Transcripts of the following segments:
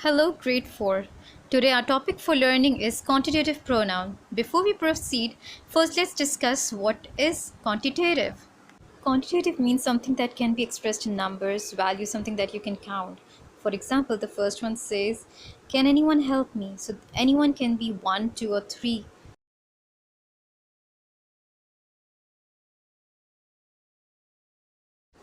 Hello, grade 4. Today, our topic for learning is quantitative pronoun. Before we proceed, first let's discuss what is quantitative. Quantitative means something that can be expressed in numbers, value, something that you can count. For example, the first one says, can anyone help me? So, anyone can be one, two, or three.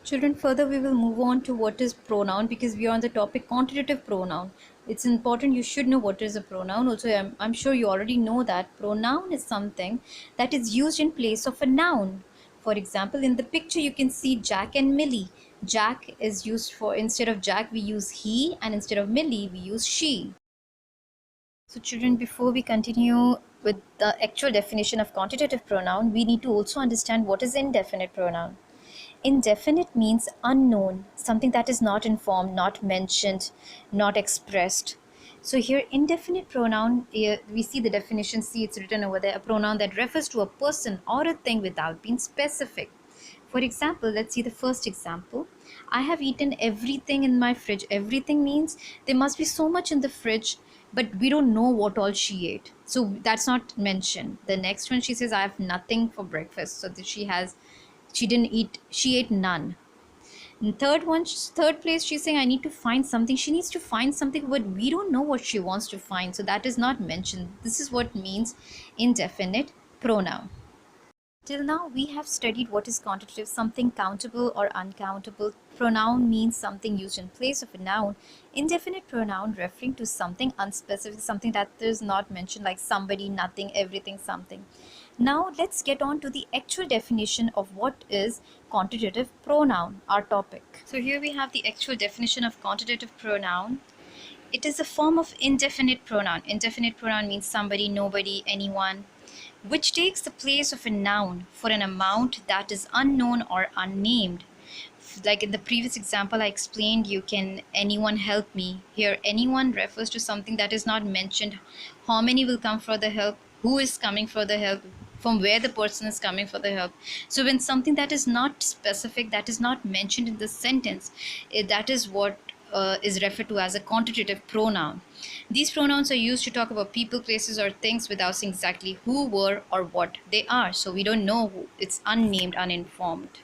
Children, further we will move on to what is pronoun because we are on the topic quantitative pronoun. It's important you should know what is a pronoun. Also, I'm sure you already know that pronoun is something that is used in place of a noun. For example, in the picture you can see Jack and Millie. Jack is used for, instead of Jack we use he, and instead of Millie we use she. So children, before we continue with the actual definition of quantitative pronoun, we need to also understand what is indefinite pronoun. Indefinite means unknown, something that is not informed, not mentioned, not expressed. So here, indefinite pronoun, we see the definition, see it's written over there, a pronoun that refers to a person or a thing without being specific. For example, let's see the first example. I have eaten everything in my fridge. Everything means there must be so much in the fridge, but we don't know what all she ate. So that's not mentioned. The next one, she says, I have nothing for breakfast. So that she didn't eat, she ate none. And third one, third place, she's saying I need to find something. She needs to find something, but we don't know what she wants to find, so that is not mentioned. This is what means indefinite pronoun. Till now, we have studied what is quantitative, something countable or uncountable. Pronoun means something used in place of a noun. Indefinite pronoun referring to something unspecific, something that is not mentioned, like somebody, nothing, everything, something. Now, let's get on to the actual definition of what is quantitative pronoun, our topic. So here we have the actual definition of quantitative pronoun. It is a form of indefinite pronoun. Indefinite pronoun means somebody, nobody, anyone, which takes the place of a noun for an amount that is unknown or unnamed. Like in the previous example I explained, you can anyone help me. Here, anyone refers to something that is not mentioned. How many will come for the help? Who is coming for the help? From where the person is coming for the help. So when something that is not specific, that is not mentioned in the sentence, that is what is referred to as a quantitative pronoun. These pronouns are used to talk about people, places, or things without saying exactly who, were, or what they are. So we don't know who. It's unnamed, uninformed.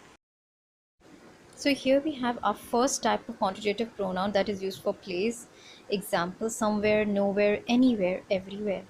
So here we have our first type of quantitative pronoun that is used for place. Example, somewhere, nowhere, anywhere, everywhere.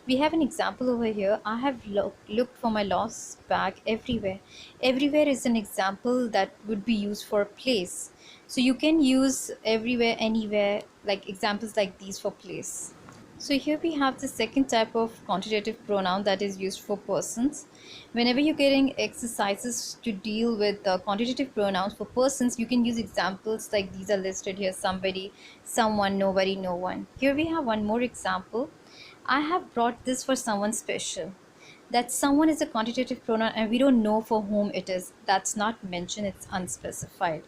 We have an example over here. I have looked for my lost bag everywhere. Everywhere is an example that would be used for a place. So you can use everywhere, anywhere, like examples like these for place. So here we have the second type of quantitative pronoun that is used for persons. Whenever you're getting exercises to deal with quantitative pronouns for persons, you can use examples like these are listed here: somebody, someone, nobody, no one. Here we have one more example. I have brought this for someone special. That someone is a quantitative pronoun and we don't know for whom it is. That's not mentioned, it's unspecified.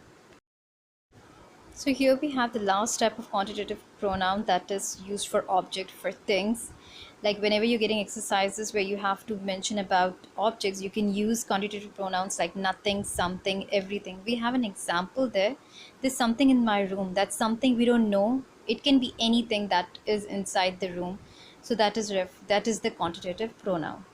So here we have the last type of quantitative pronoun that is used for object, for things. Like whenever you're getting exercises where you have to mention about objects, you can use quantitative pronouns like nothing, something, everything. We have an example there. There's something in my room. That's something we don't know. It can be anything that is inside the room. So that is the quantitative pronoun.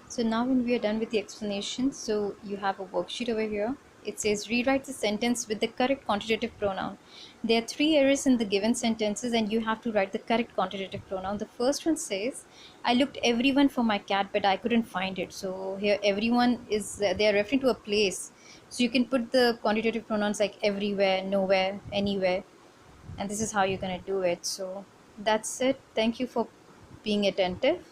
So now when we are done with the explanation, so you have a worksheet over here. It says rewrite the sentence with the correct quantitative pronoun. There are three errors in the given sentences and you have to write the correct quantitative pronoun. The first one says, I looked everyone for my cat but I couldn't find it. So here everyone is, they are referring to a place. So you can put the quantitative pronouns like everywhere, nowhere, anywhere. And this is how you're going to do it. So that's it. Thank you for being attentive.